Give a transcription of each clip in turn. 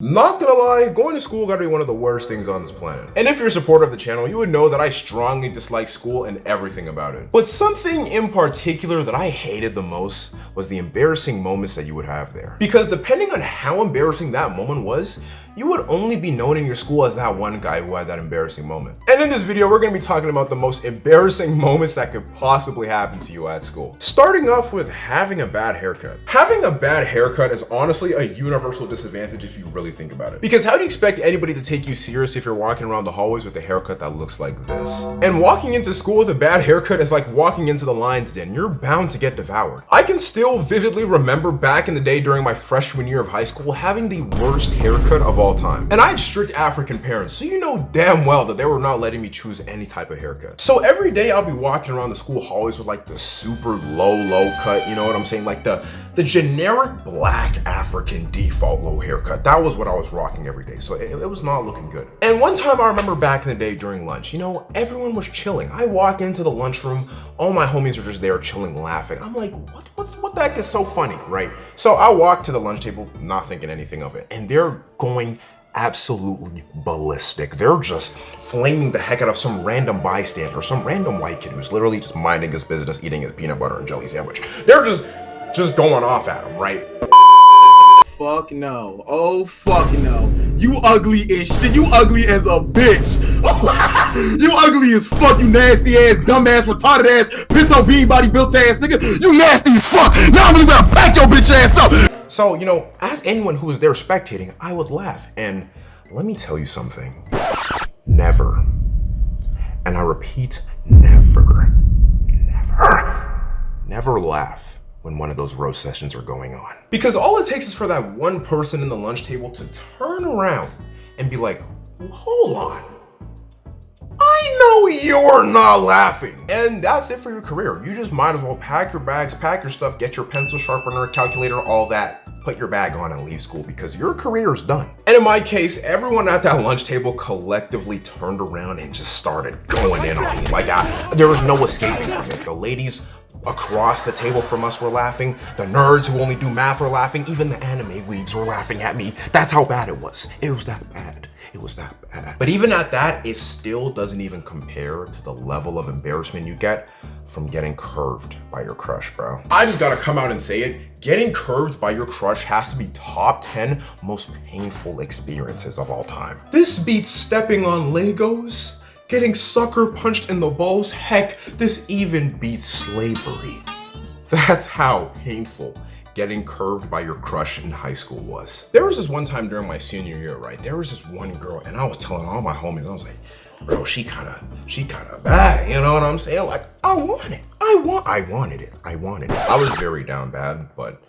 Not gonna lie, going to school gotta be one of the worst things on this planet. And if you're a supporter of the channel, you would know that I strongly dislike school and everything about it. But something in particular that I hated the most was the embarrassing moments that you would have there. Because depending on how embarrassing that moment was, you would only be known in your school as that one guy who had that embarrassing moment. And in this video, we're gonna be talking about the most embarrassing moments that could possibly happen to you at school. Starting off with having a bad haircut. Having a bad haircut is honestly a universal disadvantage if you really think about it. Because how do you expect anybody to take you serious if you're walking around the hallways with a haircut that looks like this? And walking into school with a bad haircut is like walking into the lion's den. You're bound to get devoured. I can still vividly remember back in the day during my freshman year of high school having the worst haircut of all time. And I had strict African parents, so you know damn well that they were not letting me choose any type of haircut. So every day I'll be walking around the school hallways with like the super low cut, you know what I'm saying? Like the generic black African default low haircut. That was what I was rocking every day. So it was not looking good. And one time I remember back in the day during lunch, you know, everyone was chilling. I walk into the lunchroom, all my homies are just there chilling, laughing. I'm like, what the heck is so funny, right? So I walk to the lunch table, not thinking anything of it. And they're going absolutely ballistic. They're just flaming the heck out of some random bystander, some random white kid who's literally just minding his business, eating his peanut butter and jelly sandwich. They're just going off at him, right? Fuck no. Oh fuck no. You ugly as shit. You ugly as a bitch. You ugly as fuck, you nasty ass, dumb ass, retarded ass, pinto bean body built ass nigga. You nasty as fuck. Now I'm really gonna back your bitch ass up. So, you know, as anyone who was there spectating, I would laugh. And let me tell you something. Never, and I repeat, never laugh when one of those roast sessions are going on. Because all it takes is for that one person in the lunch table to turn around and be like, hold on, I know you're not laughing. And that's it for your career. You just might as well pack your bags, pack your stuff, get your pencil sharpener, calculator, all that, put your bag on and leave school because your career is done. And in my case, everyone at that lunch table collectively turned around and just started going in on me. Like there was no escaping from it. The ladies across the table from us were laughing. The nerds who only do math were laughing. Even the anime weebs were laughing at me. That's how bad it was. It was that bad. It was that bad. But even at that, it still doesn't even compare to the level of embarrassment you get from getting curved by your crush, bro. I just gotta come out and say it. Getting curved by your crush has to be top 10 most painful experiences of all time. This beats stepping on Legos, getting sucker punched in the balls. Heck, this even beats slavery. That's how painful getting curved by your crush in high school was. There was this one time during my senior year, right? There was this one girl and I was telling all my homies, I was like, bro, she kinda bad, you know what I'm saying? Like, I wanted it. I was very down bad, but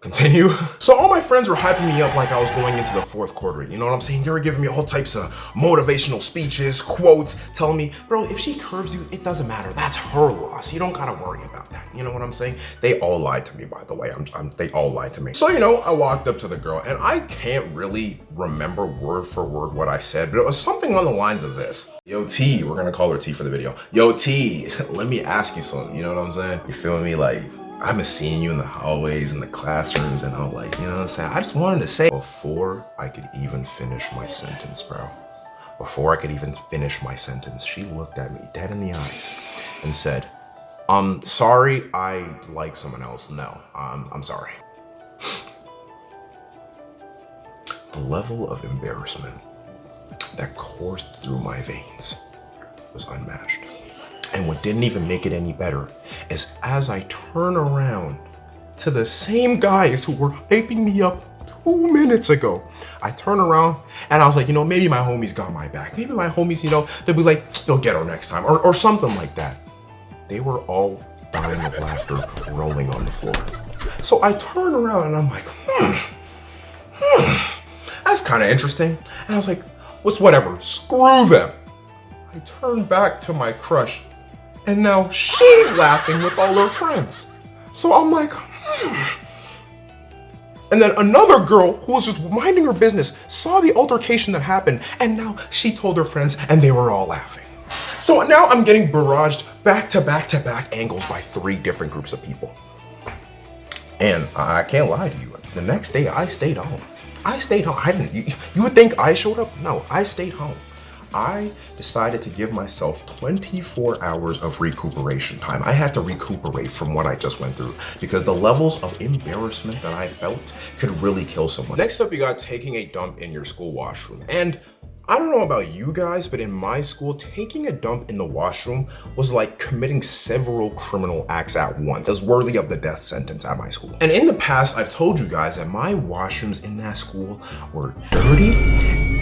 continue. So all my friends were hyping me up like I was going into the fourth quarter. You know what I'm saying? They were giving me all types of motivational speeches, quotes, telling me, bro, if she curves you, it doesn't matter. That's her loss. You don't gotta worry about that. You know what I'm saying? They all lied to me, by the way. They all lied to me. So, you know, I walked up to the girl and I can't really remember word for word what I said, but it was something on the lines of this. Yo, T, we're gonna call her T for the video. Yo, T, let me ask you something. You know what I'm saying? You feel me? Like, I've been seeing you in the hallways, in the classrooms, and I'm like, you know what I'm saying? I just wanted to say, before I could even finish my sentence, bro, she looked at me dead in the eyes and said, sorry, I like someone else. No, I'm sorry. The level of embarrassment that coursed through my veins was unmatched. And what didn't even make it any better is as I turn around to the same guys who were hyping me up 2 minutes ago, I turn around and I was like, you know, maybe my homies got my back. Maybe my homies, you know, they'll be like, they'll get her next time or something like that. They were all dying of laughter, rolling on the floor. So I turn around and I'm like, that's kind of interesting. And I was like, whatever, screw them. I turn back to my crush. And now she's laughing with all her friends. So I'm like, And then another girl who was just minding her business saw the altercation that happened, and now she told her friends and they were all laughing. So now I'm getting barraged back to back angles by 3 different groups of people. And I can't lie to you, the next day I stayed home. I stayed home. I didn't. You would think I showed up? No, I stayed home. I decided to give myself 24 hours of recuperation time. I had to recuperate from what I just went through because the levels of embarrassment that I felt could really kill someone. Next up, you got taking a dump in your school washroom. And I don't know about you guys, but in my school, taking a dump in the washroom was like committing several criminal acts at once. It was worthy of the death sentence at my school. And in the past, I've told you guys that my washrooms in that school were dirty,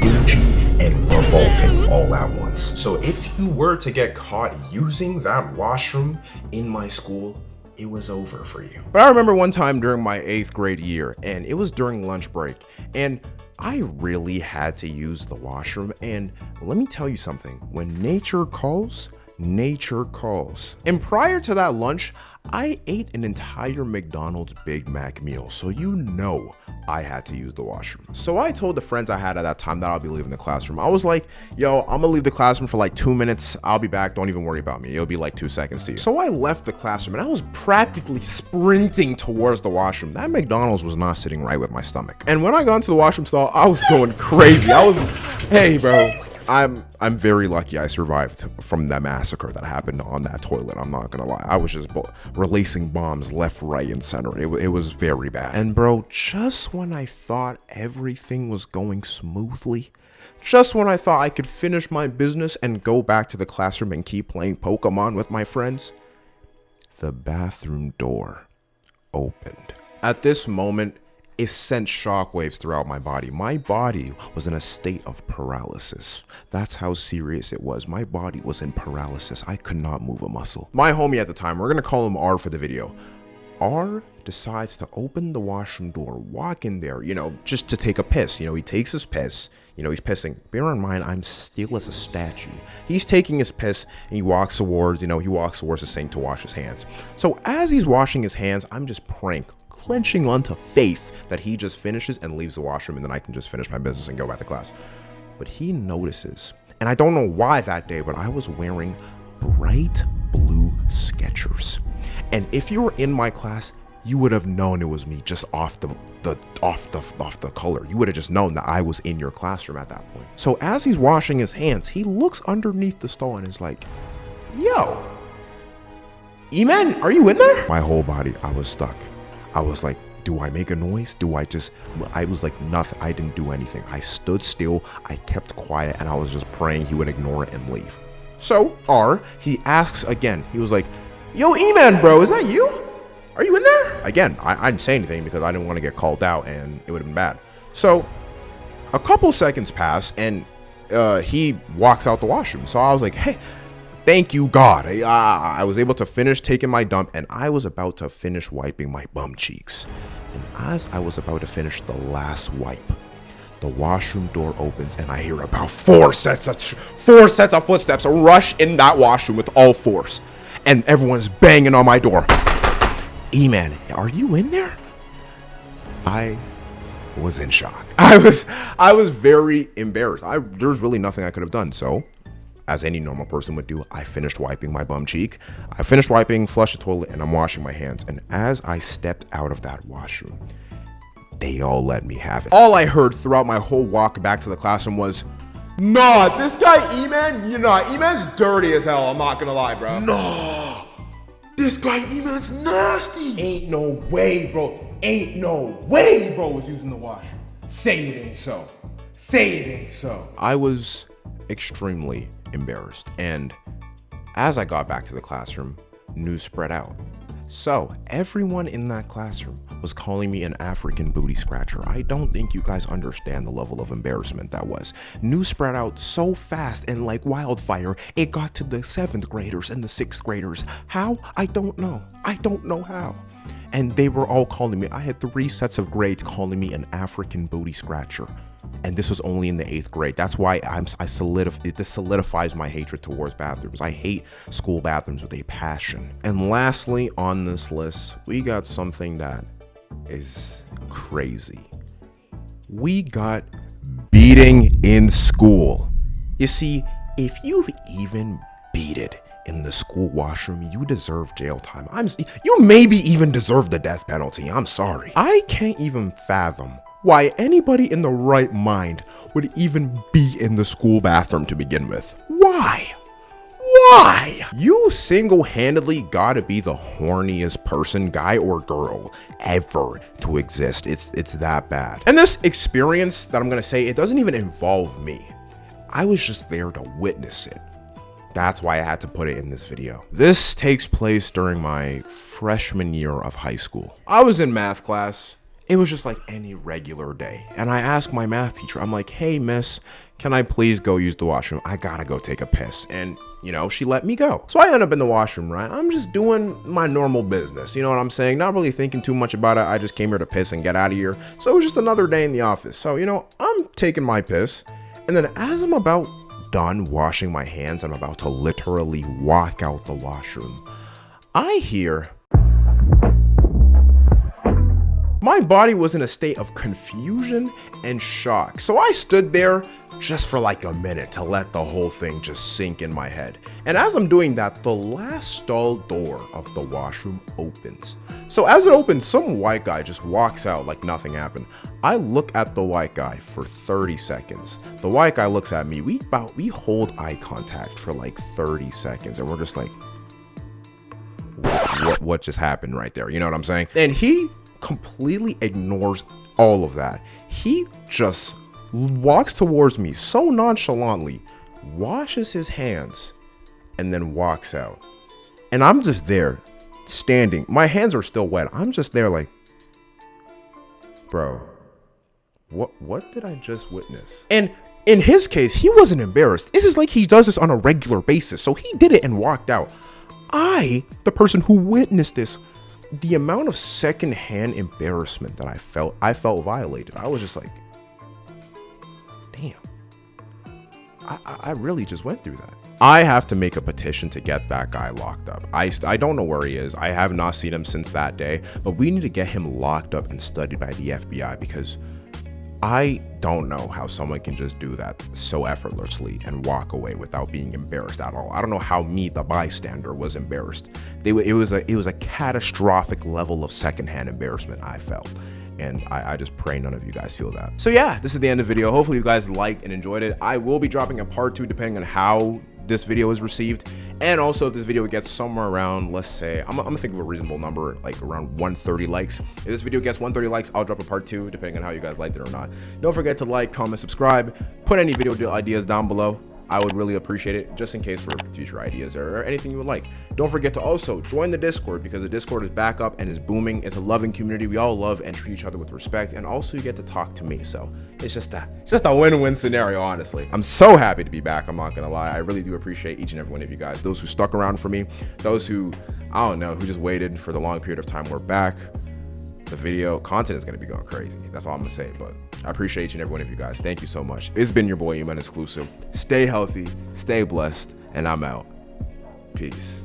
dingy, and revolting all at once. So if you were to get caught using that washroom in my school, it was over for you. But I remember one time during my 8th grade year, and it was during lunch break, and I really had to use the washroom. And let me tell you something, when nature calls, nature calls. And prior to that lunch, I ate an entire McDonald's Big Mac meal, so you know I had to use the washroom. So I told the friends I had at that time that I'll be leaving the classroom. I was like, yo, I'm gonna leave the classroom for like 2 minutes. I'll be back. Don't even worry about me. It'll be like 2 seconds to you. So I left the classroom and I was practically sprinting towards the washroom. That McDonald's was not sitting right with my stomach. And when I got into the washroom stall, I was going crazy. Hey bro, I'm very lucky I survived from that massacre that happened on that toilet. I'm not gonna lie. I was just releasing bombs left, right, and center. It was very bad. And bro, just when I thought everything was going smoothly, just when I thought I could finish my business and go back to the classroom and keep playing Pokemon with my friends, the bathroom door opened. At this moment, it sent shockwaves throughout my body. My body was in a state of paralysis. That's how serious it was. My body was in paralysis. I could not move a muscle. My homie at the time, we're gonna call him R for the video. R decides to open the washroom door, walk in there, just to take a piss. He takes his piss, he's pissing. Bear in mind, I'm still as a statue. He's taking his piss and he walks towards the sink to wash his hands. So as he's washing his hands, I'm just praying, clenching onto faith that he just finishes and leaves the washroom and then I can just finish my business and go back to class. But he notices, and I don't know why that day, but I was wearing bright blue Skechers. And if you were in my class, you would have known it was me just off the color. You would have just known that I was in your classroom at that point. So as he's washing his hands, he looks underneath the stall and is like, yo, E-Man, are you in there? My whole body, I was stuck. I was like, do I make a noise? I was like, nothing. I didn't do anything. I stood still. I kept quiet and I was just praying he would ignore it and leave. So R, he asks again. He was like, yo, E-Man, bro, is that you? Are you in there? Again, I didn't say anything because I didn't want to get called out and it would have been bad. So a couple seconds pass and he walks out the washroom. So I was like, hey, thank you, God. I was able to finish taking my dump and I was about to finish wiping my bum cheeks. And as I was about to finish the last wipe, the washroom door opens and I hear about four sets of footsteps rush in that washroom with all force. And everyone's banging on my door. E-Man, are you in there? I was in shock. I was very embarrassed. There's really nothing I could have done. So, as any normal person would do, I finished wiping my bum cheek. I finished wiping, flushed the toilet, and I'm washing my hands. And as I stepped out of that washroom, they all let me have it. All I heard throughout my whole walk back to the classroom was, nah, this guy E-Man, E-Man's dirty as hell, I'm not gonna lie, bro. Nah, this guy E-Man's nasty. Ain't no way, bro was using the washroom. Say it ain't so. Say it ain't so. I was extremely embarrassed, and as I got back to the classroom, news spread out. So everyone in that classroom was calling me an African booty scratcher. I don't think you guys understand the level of embarrassment that was. News spread out so fast and like wildfire, it got to the 7th graders and the 6th graders. How? I don't know. I don't know how. And they were all calling me. I had 3 sets of grades calling me an African booty scratcher. And this was only in the 8th grade. This solidifies my hatred towards bathrooms. I hate school bathrooms with a passion. And lastly on this list, we got something that is crazy. We got beating in school. You see, if you've even beaten in the school washroom, you deserve jail time. You maybe even deserve the death penalty. I'm sorry. I can't even fathom why anybody in the right mind would even be in the school bathroom to begin with. Why? Why? You single-handedly gotta be the horniest person, guy or girl, ever to exist. It's that bad. And this experience that I'm gonna say, it doesn't even involve me. I was just there to witness it. That's why I had to put it in this video. This takes place during my freshman year of high school. I was in math class. It was just like any regular day. And I asked my math teacher, I'm like, hey, miss, can I please go use the washroom? I gotta go take a piss. And, you know, she let me go. So I end up in the washroom, right? I'm just doing my normal business. You know what I'm saying? Not really thinking too much about it. I just came here to piss and get out of here. So it was just another day in the office. So, you know, I'm taking my piss. And then as I'm about done washing my hands, I'm about to literally walk out the washroom, I hear... My body was in a state of confusion and shock. So I stood there just for like a minute to let the whole thing just sink in my head. And as I'm doing that, the last stall door of the washroom opens. So as it opens, some white guy just walks out like nothing happened. I look at the white guy for 30 seconds. The white guy looks at me. We hold eye contact for like 30 seconds and we're just like, what just happened right there? You know what I'm saying? And he completely ignores all of that. He just walks towards me so nonchalantly, washes his hands, and then walks out. And I'm just there, standing. My hands are still wet. I'm just there like, bro, what did I just witness? And in his case, he wasn't embarrassed. This is like he does this on a regular basis. So he did it and walked out. I, the person who witnessed this, the amount of secondhand embarrassment that I felt violated. I was just like, damn, I really just went through that. I have to make a petition to get that guy locked up. I don't know where he is. I have not seen him since that day, but we need to get him locked up and studied by the FBI because I don't know how someone can just do that so effortlessly and walk away without being embarrassed at all. I don't know how me, the bystander, was embarrassed. It was a catastrophic level of secondhand embarrassment I felt. And I just pray none of you guys feel that. So yeah, this is the end of the video. Hopefully you guys liked and enjoyed it. I will be dropping a part 2 depending on how this video is received. And also if this video gets somewhere around, let's say, I'm gonna think of a reasonable number, like around 130 likes. If this video gets 130 likes, I'll drop a part 2 depending on how you guys liked it or not. Don't forget to like, comment, subscribe, put any video ideas down below. I would really appreciate it, just in case for future ideas or anything you would like. Don't forget to also join the Discord because the Discord is back up and is booming. It's a loving community. We all love and treat each other with respect, and also you get to talk to me. So it's just a win-win scenario, honestly. I'm so happy to be back. I'm not gonna lie. I really do appreciate each and every one of you guys. Those who stuck around for me, those who, I don't know, who just waited for the long period of time. We're back. The video content is going to be going crazy. That's all I'm going to say, but I appreciate each and every one of you guys. Thank you so much. It's been your boy, Human Exclusive. Stay healthy, stay blessed, and I'm out. Peace.